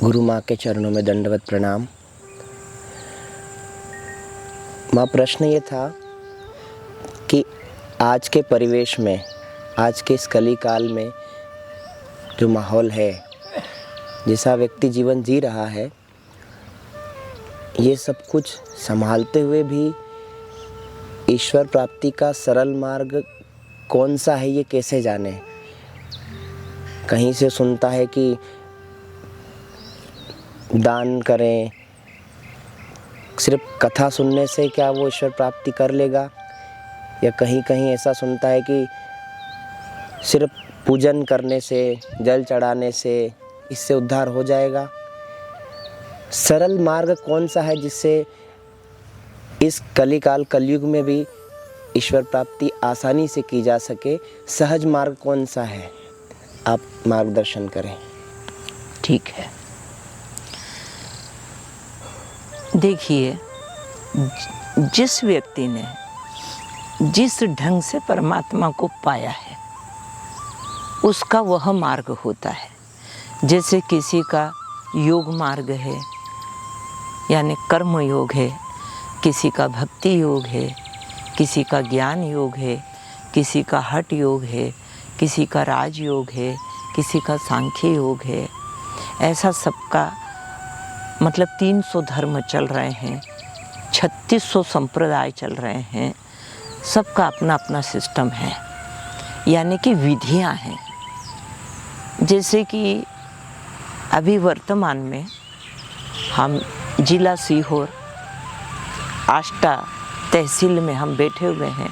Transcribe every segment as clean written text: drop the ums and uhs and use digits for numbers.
गुरु माँ के चरणों में दंडवत प्रणाम। माँ, प्रश्न ये था कि आज के परिवेश में, आज के इस कली काल में जो माहौल है, जैसा व्यक्ति जीवन जी रहा है, ये सब कुछ संभालते हुए भी ईश्वर प्राप्ति का सरल मार्ग कौन सा है, ये कैसे जाने। कहीं से सुनता है कि दान करें, सिर्फ कथा सुनने से क्या वो ईश्वर प्राप्ति कर लेगा, या कहीं कहीं ऐसा सुनता है कि सिर्फ पूजन करने से, जल चढ़ाने से इससे उद्धार हो जाएगा। सरल मार्ग कौन सा है जिससे इस कलिकाल कलयुग में भी ईश्वर प्राप्ति आसानी से की जा सके? सहज मार्ग कौन सा है, आप मार्गदर्शन करें। ठीक है, देखिए, जिस व्यक्ति ने जिस ढंग से परमात्मा को पाया है उसका वह मार्ग होता है। जैसे किसी का योग मार्ग है, यानी कर्म योग है, किसी का भक्ति योग है, किसी का ज्ञान योग है, किसी का हठ योग है, किसी का राज योग है, किसी का सांख्य योग है। ऐसा सबका मतलब 300 धर्म चल रहे हैं, 3600 संप्रदाय चल रहे हैं, सबका अपना अपना सिस्टम है, यानी कि विधियां हैं। जैसे कि अभी वर्तमान में हम जिला सीहोर आष्टा तहसील में हम बैठे हुए हैं,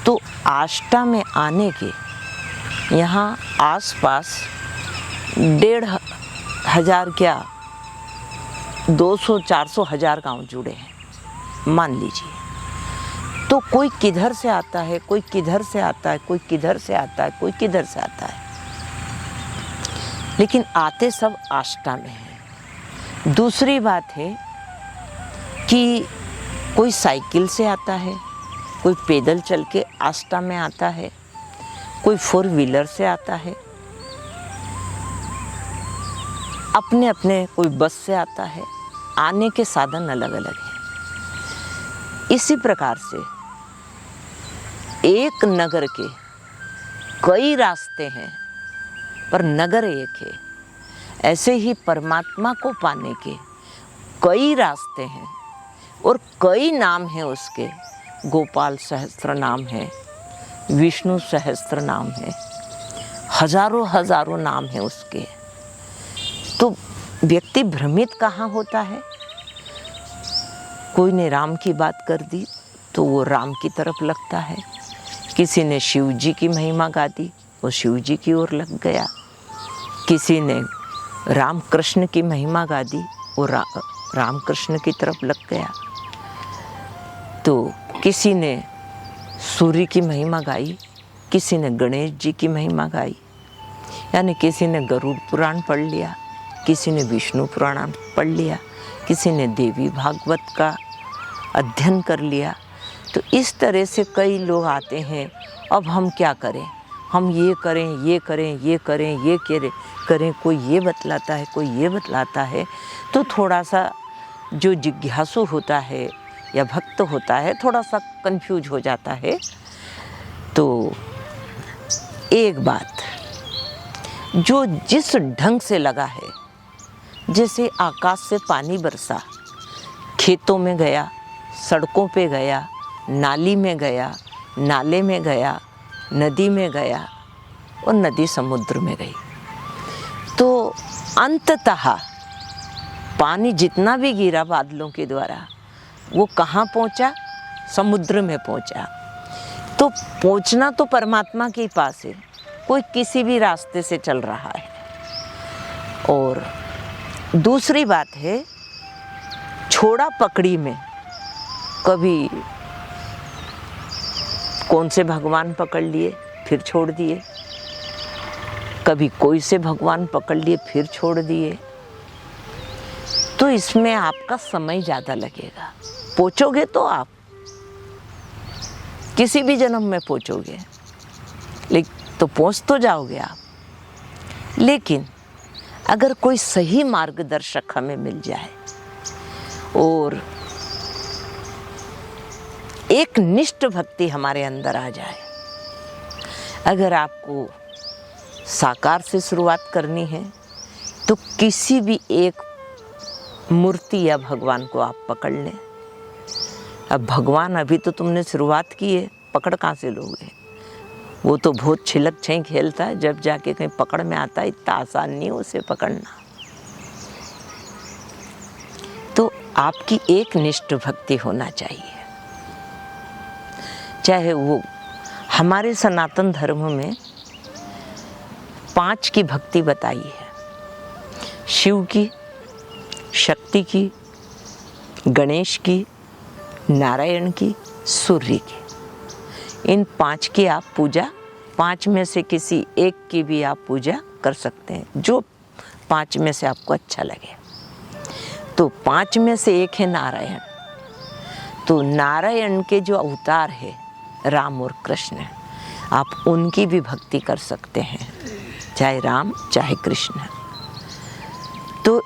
तो आष्टा में आने के यहाँ आसपास 1,500 क्या 200-400 हज़ार गांव जुड़े हैं, मान लीजिए। तो कोई किधर से आता है, कोई किधर से आता है, कोई किधर से आता है, कोई किधर से आता है, लेकिन आते सब आष्टा में हैं। दूसरी बात है कि कोई साइकिल से आता है, कोई पैदल चल के आष्टा में आता है, कोई 4 व्हीलर से आता है, अपने अपने कोई बस से आता है। आने के साधन अलग अलग हैं। इसी प्रकार से एक नगर के कई रास्ते हैं पर नगर एक है। ऐसे ही परमात्मा को पाने के कई रास्ते हैं और कई नाम हैं उसके। गोपाल सहस्त्र नाम है, विष्णु सहस्त्र नाम है, हजारों हजारों नाम है उसके। तो व्यक्ति भ्रमित कहाँ होता है? कोई ने राम की बात कर दी तो वो राम की तरफ लगता है, किसी ने शिव जी की महिमा गा दी, वो शिव जी की ओर लग गया, किसी ने राम कृष्ण की महिमा गा दी, वो राम कृष्ण की तरफ लग गया। तो किसी ने सूर्य की महिमा गाई, किसी ने गणेश जी की महिमा गाई, यानी किसी ने गरुड़ पुराण पढ़ लिया, किसी ने विष्णु पुराण पढ़ लिया, किसी ने देवी भागवत का अध्ययन कर लिया। तो इस तरह से कई लोग आते हैं। अब हम क्या करें? हम ये करें, ये करें, ये करें, ये करें। कोई ये बतलाता है, कोई ये बतलाता है। तो थोड़ा सा जो जिज्ञासु होता है या भक्त होता है, थोड़ा सा कंफ्यूज हो जाता है। तो एक बात, जो जिस ढंग से लगा है, जैसे आकाश से पानी बरसा, खेतों में गया, सड़कों पे गया, नाली में गया, नाले में गया, नदी में गया और नदी समुद्र में गई। तो अंततः पानी जितना भी गिरा बादलों के द्वारा, वो कहाँ पहुँचा? समुद्र में पहुँचा। तो पहुँचना तो परमात्मा के पास है, कोई किसी भी रास्ते से चल रहा है। और दूसरी बात है, छोड़ा पकड़ी में कभी कौन से भगवान पकड़ लिए फिर छोड़ दिए, कभी कोई से भगवान पकड़ लिए फिर छोड़ दिए। तो इसमें आपका समय ज़्यादा लगेगा। पहुँचोगे तो आप किसी भी जन्म में पहुँचोगे, लेकिन तो पहुँच तो जाओगे आप, लेकिन अगर कोई सही मार्गदर्शक हमें मिल जाए और एक निष्ठ भक्ति हमारे अंदर आ जाए, अगर आपको साकार से शुरुआत करनी है तो किसी भी एक मूर्ति या भगवान को आप पकड़ लें। अब भगवान अभी तो तुमने शुरुआत की है, पकड़ कहाँ से लोगे? वो तो बहुत छिलक छई खेलता है, जब जाके कहीं पकड़ में आता है। इतना आसान नहीं है उसे पकड़ना। तो आपकी एक निष्ठ भक्ति होना चाहिए। चाहे वो हमारे सनातन धर्म में 5 की भक्ति बताई है, शिव की, शक्ति की, गणेश की, नारायण की, सूर्य की। इन 5 की आप पूजा, 5 में से किसी एक की भी आप पूजा कर सकते हैं, जो 5 में से आपको अच्छा लगे। तो 5 में से एक है नारायण। तो नारायण के जो अवतार है राम और कृष्ण, आप उनकी भी भक्ति कर सकते हैं, चाहे राम चाहे कृष्ण। तो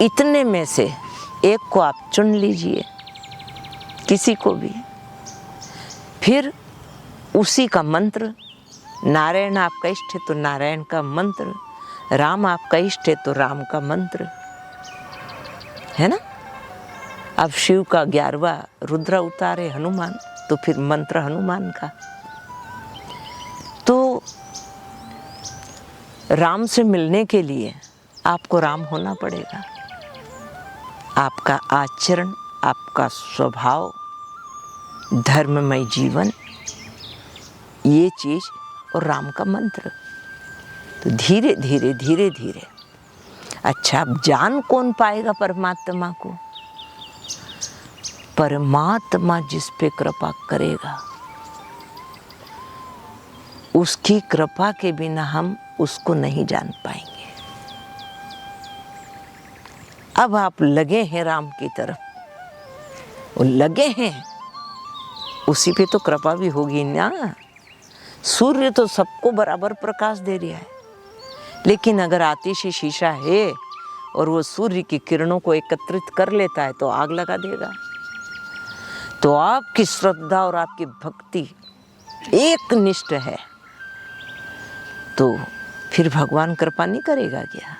इतने में से एक को आप चुन लीजिए, किसी को भी। फिर उसी का मंत्र, नारायण आपका इष्ट है तो नारायण का मंत्र, राम आपका इष्ट है तो राम का मंत्र, है ना। अब शिव का 11वां रुद्र अवतार है हनुमान, तो फिर मंत्र हनुमान का। तो राम से मिलने के लिए आपको राम होना पड़ेगा। आपका आचरण, आपका स्वभाव, धर्ममय जीवन, ये चीज और राम का मंत्र। तो धीरे धीरे धीरे धीरे। अच्छा, अब जान कौन पाएगा परमात्मा को? परमात्मा जिस पे कृपा करेगा, उसकी कृपा के बिना हम उसको नहीं जान पाएंगे। अब आप लगे हैं राम की तरफ, वो लगे हैं, उसी पे तो कृपा भी होगी ना। सूर्य तो सबको बराबर प्रकाश दे रहा है, लेकिन अगर आतिशी शीशा है और वो सूर्य की किरणों को एकत्रित कर लेता है तो आग लगा देगा। तो आपकी श्रद्धा और आपकी भक्ति एक निष्ठ है तो फिर भगवान कृपा नहीं करेगा क्या?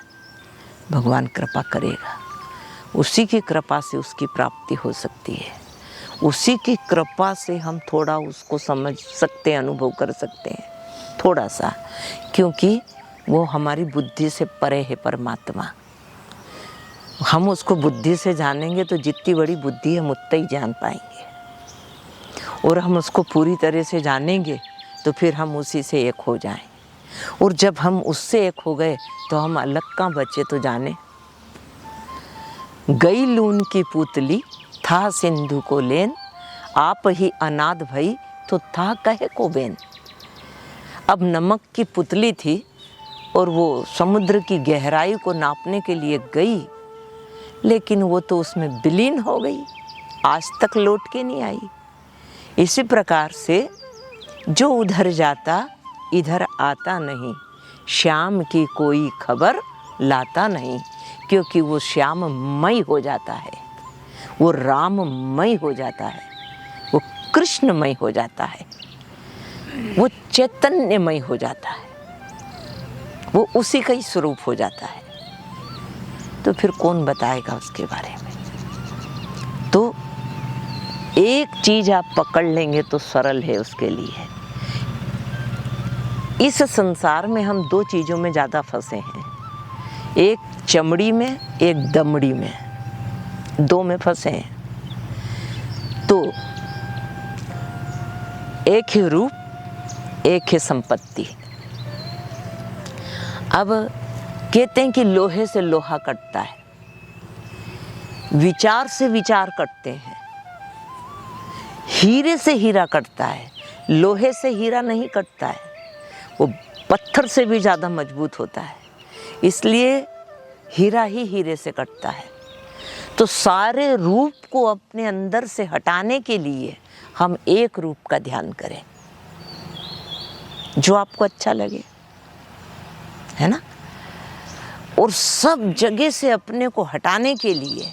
भगवान कृपा करेगा। उसी की कृपा से उसकी प्राप्ति हो सकती है। उसी की कृपा से हम थोड़ा उसको समझ सकते हैं, अनुभव कर सकते हैं थोड़ा सा, क्योंकि वो हमारी बुद्धि से परे है परमात्मा। हम उसको बुद्धि से जानेंगे तो जितनी बड़ी बुद्धि हम उतना ही जान पाएंगे, और हम उसको पूरी तरह से जानेंगे तो फिर हम उसी से एक हो जाएं। और जब हम उससे एक हो गए तो हम अलग कहाँ बचे तो जाने। गई लून की पुतली था सिंधु को लेन, आप ही अनाथ भई तो था कहे को बेन। अब नमक की पुतली थी और वो समुद्र की गहराई को नापने के लिए गई, लेकिन वो तो उसमें विलीन हो गई, आज तक लौट के नहीं आई। इसी प्रकार से जो उधर जाता इधर आता नहीं, श्याम की कोई खबर लाता नहीं, क्योंकि वो श्याममय हो जाता है, वो राममय हो जाता है, वो कृष्णमय हो जाता है, वो चैतन्यमय हो जाता है, वो उसी का ही स्वरूप हो जाता है। तो फिर कौन बताएगा उसके बारे में? तो एक चीज आप पकड़ लेंगे तो सरल है उसके लिए। इस संसार में हम 2 चीजों में ज्यादा फंसे हैं, एक चमड़ी में, एक दमड़ी में, 2 में फंसे हैं। तो एक है रूप, एक है संपत्ति। अब कहते हैं कि लोहे से लोहा कटता है, विचार से विचार कटते हैं, हीरे से हीरा कटता है, लोहे से हीरा नहीं कटता है, वो पत्थर से भी ज़्यादा मजबूत होता है, इसलिए हीरा ही हीरे से कटता है। तो सारे रूप को अपने अंदर से हटाने के लिए हम एक रूप का ध्यान करें, जो आपको अच्छा लगे, है ना। और सब जगह से अपने को हटाने के लिए,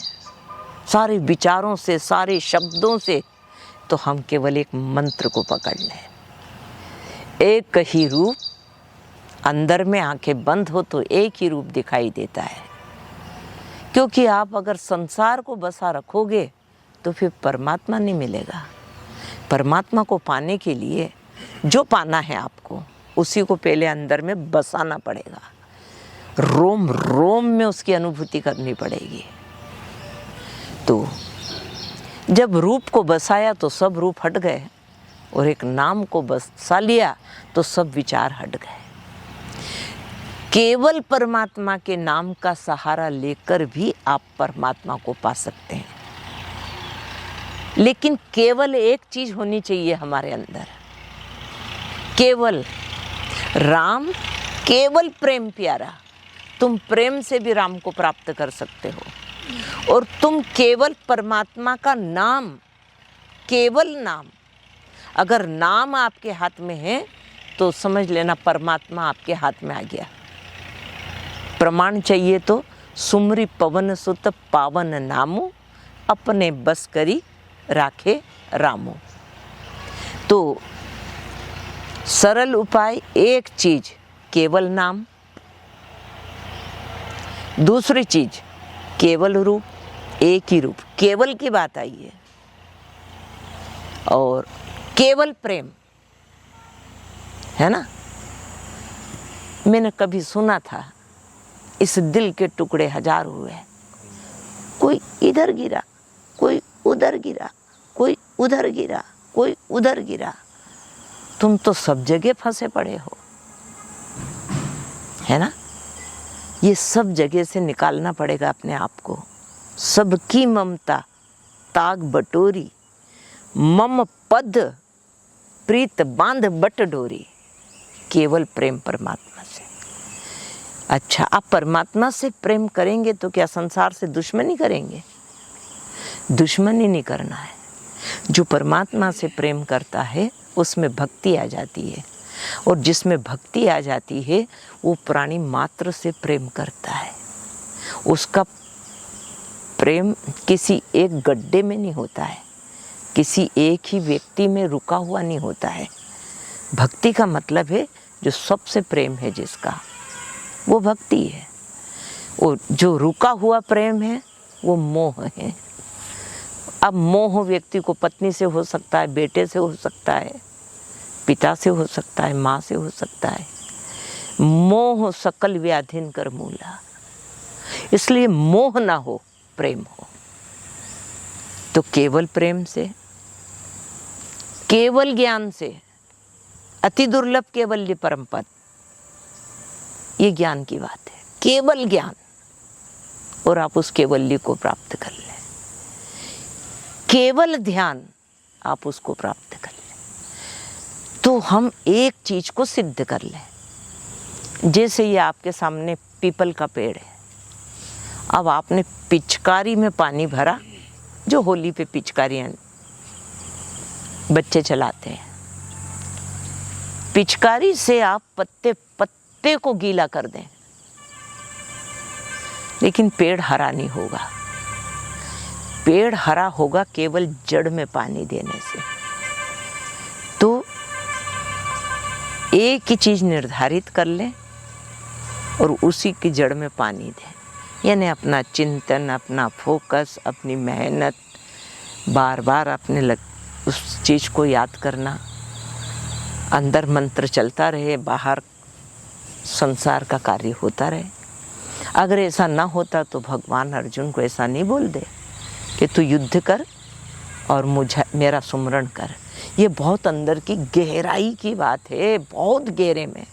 सारे विचारों से, सारे शब्दों से, तो हम केवल एक मंत्र को पकड़ लें। एक ही रूप, अंदर में आंखें बंद हो तो एक ही रूप दिखाई देता है। क्योंकि आप अगर संसार को बसा रखोगे तो फिर परमात्मा नहीं मिलेगा। परमात्मा को पाने के लिए जो पाना है आपको, उसी को पहले अंदर में बसाना पड़ेगा, रोम रोम में उसकी अनुभूति करनी पड़ेगी। तो जब रूप को बसाया तो सब रूप हट गए, और एक नाम को बसा लिया तो सब विचार हट गए। केवल परमात्मा के नाम का सहारा लेकर भी आप परमात्मा को पा सकते हैं। लेकिन केवल एक चीज होनी चाहिए हमारे अंदर, केवल राम, केवल प्रेम प्यारा। तुम प्रेम से भी राम को प्राप्त कर सकते हो। और तुम केवल परमात्मा का नाम, केवल नाम, अगर नाम आपके हाथ में है तो समझ लेना परमात्मा आपके हाथ में आ गया। प्रमाण चाहिए तो सुमरी पवन सुत पावन नामो, अपने बस करी राखे रामो। तो सरल उपाय एक चीज, केवल नाम। दूसरी चीज केवल रूप, एक ही रूप, केवल की बात आई है। और केवल प्रेम है ना। मैंने कभी सुना था, इस दिल के टुकड़े हजार हुए, कोई इधर गिरा, कोई उधर गिरा, कोई उधर गिरा, कोई उधर गिरा, तुम तो सब जगह फंसे पड़े हो, है ना। ये सब जगह से निकालना पड़ेगा अपने आप को। सबकी ममता ताग बटोरी, मम पद प्रीत बांध बट डोरी। केवल प्रेम परमात्मा से। अच्छा, आप परमात्मा से प्रेम करेंगे तो क्या संसार से दुश्मनी करेंगे? दुश्मनी नहीं करना है। जो परमात्मा से प्रेम करता है उसमें भक्ति आ जाती है, और जिसमें भक्ति आ जाती है वो प्राणी मात्र से प्रेम करता है। उसका प्रेम किसी एक गड्ढे में नहीं होता है, किसी एक ही व्यक्ति में रुका हुआ नहीं होता है। भक्ति का मतलब है जो सबसे प्रेम है जिसका, वो भक्ति है। और जो रुका हुआ प्रेम है वो मोह है। अब मोह व्यक्ति को पत्नी से हो सकता है, बेटे से हो सकता है, पिता से हो सकता है, माँ से हो सकता है। मोह सकल व्याधिन कर मूला। इसलिए मोह ना हो, प्रेम हो। तो केवल प्रेम से, केवल ज्ञान से, अति दुर्लभ केवल्य परम पद, ये ज्ञान की बात है। केवल ज्ञान, और आप उस केवल्य को प्राप्त कर लें। केवल ध्यान, आप उसको प्राप्त कर लें। तो हम एक चीज को सिद्ध कर लें। जैसे ये आपके सामने पीपल का पेड़ है, अब आपने पिचकारी में पानी भरा, जो होली पे पिचकारियां बच्चे चलाते हैं, पिचकारी से आप पत्ते पत्ते को गीला कर दें, लेकिन पेड़ हरा नहीं होगा। पेड़ हरा होगा केवल जड़ में पानी देने से। तो एक ही चीज निर्धारित कर लें और उसी की जड़ में पानी दें। यानी अपना चिंतन, अपना फोकस, अपनी मेहनत, बार बार अपने उस चीज को याद करना। अंदर मंत्र चलता रहे, बाहर संसार का कार्य होता रहे। अगर ऐसा ना होता तो भगवान अर्जुन को ऐसा नहीं बोल दे कि तू युद्ध कर और मुझे मेरा सुमरण कर। ये बहुत अंदर की गहराई की बात है, बहुत गहरे में।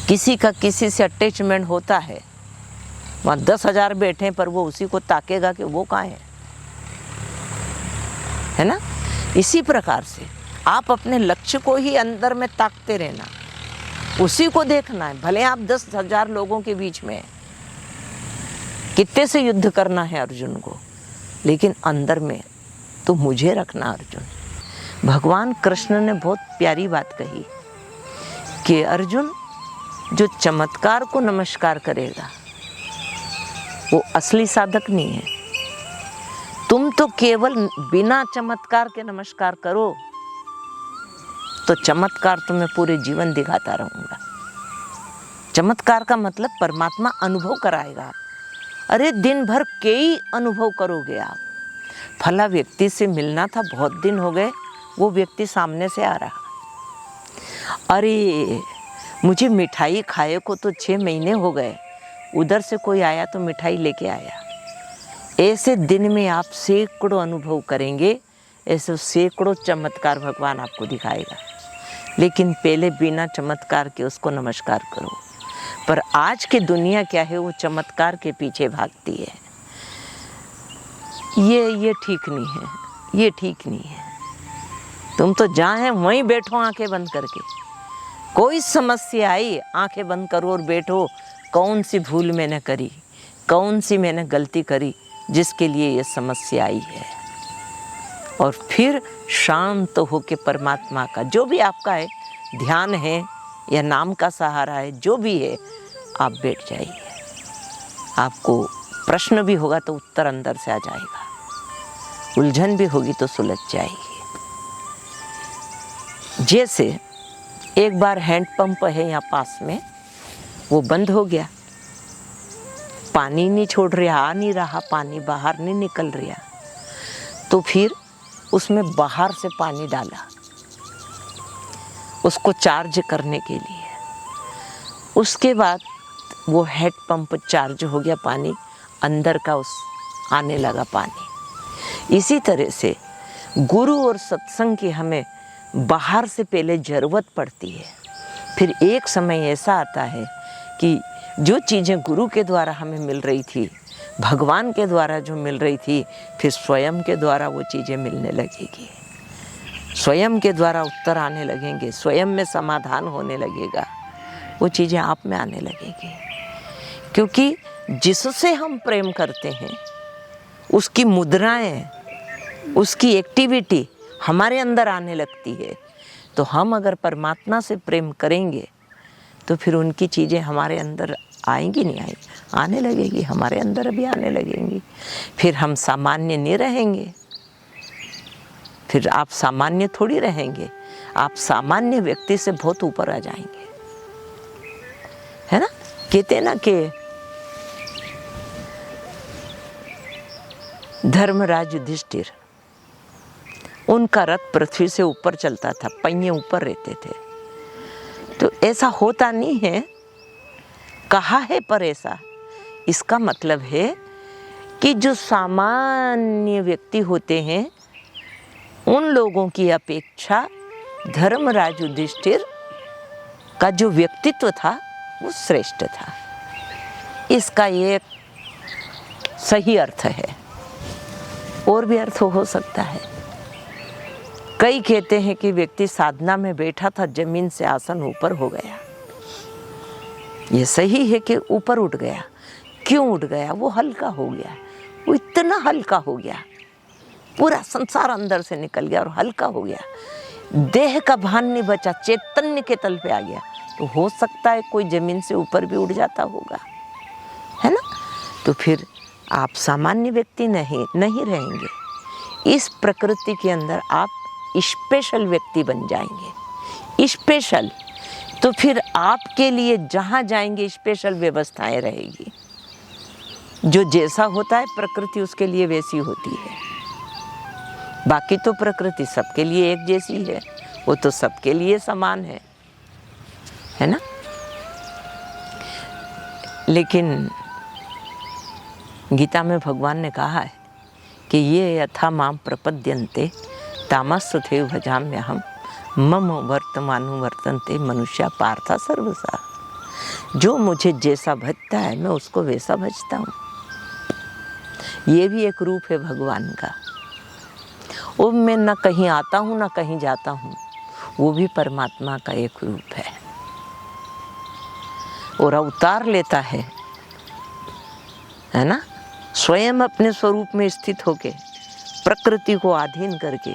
किसी का किसी से अटैचमेंट होता है, वहाँ 10,000 बैठे हैं पर वो उसी को ताकेगा कि वो कहाँ है ना। इसी प्रकार से आप अपने लक्ष्य को ही अंदर में ताकते रहना, उसी को देखना है। भले आप 10,000 लोगों के बीच में, कितने से युद्ध करना है अर्जुन को, लेकिन अंदर में तो मुझे रखना अर्जुन। भगवान कृष्ण ने बहुत प्यारी बात कही कि अर्जुन, जो चमत्कार को नमस्कार करेगा वो असली साधक नहीं है। तुम तो केवल बिना चमत्कार के नमस्कार करो तो चमत्कार तुम्हें पूरे जीवन दिखाता रहूंगा। चमत्कार का मतलब परमात्मा अनुभव कराएगा। अरे दिन भर कई अनुभव करोगे आप। फला व्यक्ति से मिलना था, बहुत दिन हो गए, वो व्यक्ति सामने से आ रहा। अरे मुझे मिठाई खाए को तो 6 महीने हो गए, उधर से कोई आया तो मिठाई लेके आया। ऐसे दिन में आप सैकड़ों अनुभव करेंगे, ऐसे सैकड़ों चमत्कार भगवान आपको दिखाएगा। लेकिन पहले बिना चमत्कार के उसको नमस्कार करो। पर आज की दुनिया क्या है, वो चमत्कार के पीछे भागती है। ये ठीक नहीं है, ये ठीक नहीं है। तुम तो जहाँ है वहीं बैठो आंखें बंद करके। कोई समस्या आई, आंखें बंद करो और बैठो। कौन सी भूल मैंने करी, कौन सी मैंने गलती करी जिसके लिए ये समस्या आई है। और फिर शांत होके परमात्मा का जो भी आपका है, ध्यान है या नाम का सहारा है, जो भी है, आप बैठ जाइए। आपको प्रश्न भी होगा तो उत्तर अंदर से आ जाएगा, उलझन भी होगी तो सुलझ जाएगी। जैसे एक बार हैंडपंप है यहाँ पास में, वो बंद हो गया, पानी नहीं छोड़ रहा, आ नहीं रहा, पानी बाहर नहीं निकल रहा। तो फिर उसमें बाहर से पानी डाला उसको चार्ज करने के लिए। उसके बाद वो हेड पंप चार्ज हो गया, पानी अंदर का उस आने लगा पानी। इसी तरह से गुरु और सत्संग की हमें बाहर से पहले ज़रूरत पड़ती है। फिर एक समय ऐसा आता है कि जो चीज़ें गुरु के द्वारा हमें मिल रही थी, भगवान के द्वारा जो मिल रही थी, फिर स्वयं के द्वारा वो चीज़ें मिलने लगेगी। स्वयं के द्वारा उत्तर आने लगेंगे, स्वयं में समाधान होने लगेगा, वो चीज़ें आप में आने लगेगी। क्योंकि जिससे हम प्रेम करते हैं उसकी मुद्राएं, उसकी एक्टिविटी हमारे अंदर आने लगती है। तो हम अगर परमात्मा से प्रेम करेंगे तो फिर उनकी चीज़ें हमारे अंदर आएंगी, नहीं आएंगी, आने लगेगी, हमारे अंदर भी आने लगेंगी। फिर हम सामान्य नहीं रहेंगे, फिर आप सामान्य थोड़ी रहेंगे, आप सामान्य व्यक्ति से बहुत ऊपर आ जाएंगे, है ना। कहते हैं ना कि धर्मराज युधिष्ठिर, उनका रथ पृथ्वी से ऊपर चलता था, पहिए ऊपर रहते थे। तो ऐसा होता नहीं है, कहा है पर ऐसा। इसका मतलब है कि जो सामान्य व्यक्ति होते हैं उन लोगों की अपेक्षा धर्मराज युधिष्ठिर का जो व्यक्तित्व था वो श्रेष्ठ था। इसका एक सही अर्थ है, और भी अर्थ हो सकता है। कई कहते हैं कि व्यक्ति साधना में बैठा था, जमीन से आसन ऊपर हो गया। ये सही है कि ऊपर उठ गया। क्यों उठ गया? वो हल्का हो गया। वो इतना हल्का हो गया, पूरा संसार अंदर से निकल गया और हल्का हो गया। देह का भान नहीं बचा, चैतन्य के तल पे आ गया। तो हो सकता है कोई जमीन से ऊपर भी उठ जाता होगा, है ना। तो फिर आप सामान्य व्यक्ति नहीं रहेंगे। इस प्रकृति के अंदर आप स्पेशल व्यक्ति बन जाएंगे। स्पेशल तो फिर आपके लिए जहाँ जाएंगे स्पेशल व्यवस्थाएं रहेगी। जो जैसा होता है प्रकृति उसके लिए वैसी होती है। बाकी तो प्रकृति सबके लिए एक जैसी है, वो तो सबके लिए समान है ना। लेकिन गीता में भगवान ने कहा है कि ये यथा माम प्रपद्यन्ते तामस्तेव भजाम्यहम् मम वर्तमानु वर्तन्ते मनुष्य पार्था सर्वसा। जो मुझे जैसा भजता है मैं उसको वैसा भजता हूँ। ये भी एक रूप है भगवान का। वो मैं न कहीं आता हूँ न कहीं जाता हूँ, वो भी परमात्मा का एक रूप है। और अवतार लेता है ना, स्वयं अपने स्वरूप में स्थित होके प्रकृति को अधीन करके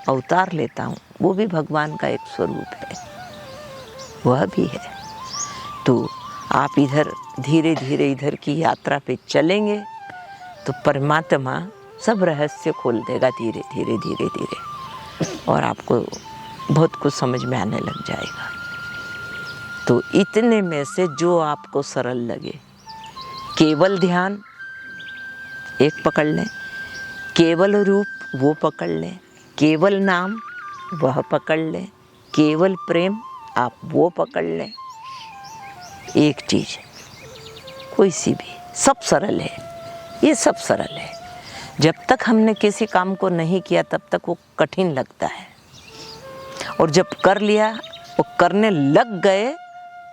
अवतार लेता हूँ, वो भी भगवान का एक स्वरूप है, वह भी है। तो आप इधर धीरे धीरे इधर की यात्रा पे चलेंगे तो परमात्मा सब रहस्य खोल देगा धीरे धीरे धीरे धीरे, और आपको बहुत कुछ समझ में आने लग जाएगा। तो इतने में से जो आपको सरल लगे, केवल ध्यान एक पकड़ लें, केवल रूप वो पकड़ लें, केवल नाम वह पकड़ लें, केवल प्रेम आप वो पकड़ लें। एक चीज़ कोई सी भी, सब सरल है, ये सब सरल है। जब तक हमने किसी काम को नहीं किया तब तक वो कठिन लगता है, और जब कर लिया, वो करने लग गए,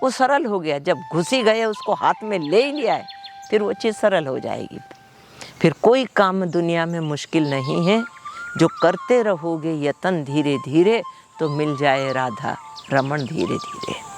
वो सरल हो गया। जब घुसी गए, उसको हाथ में ले ही लिया है, फिर वो चीज़ सरल हो जाएगी। फिर कोई काम दुनिया में मुश्किल नहीं है, जो करते रहोगे यतन धीरे धीरे तो मिल जाए राधा रमण धीरे धीरे।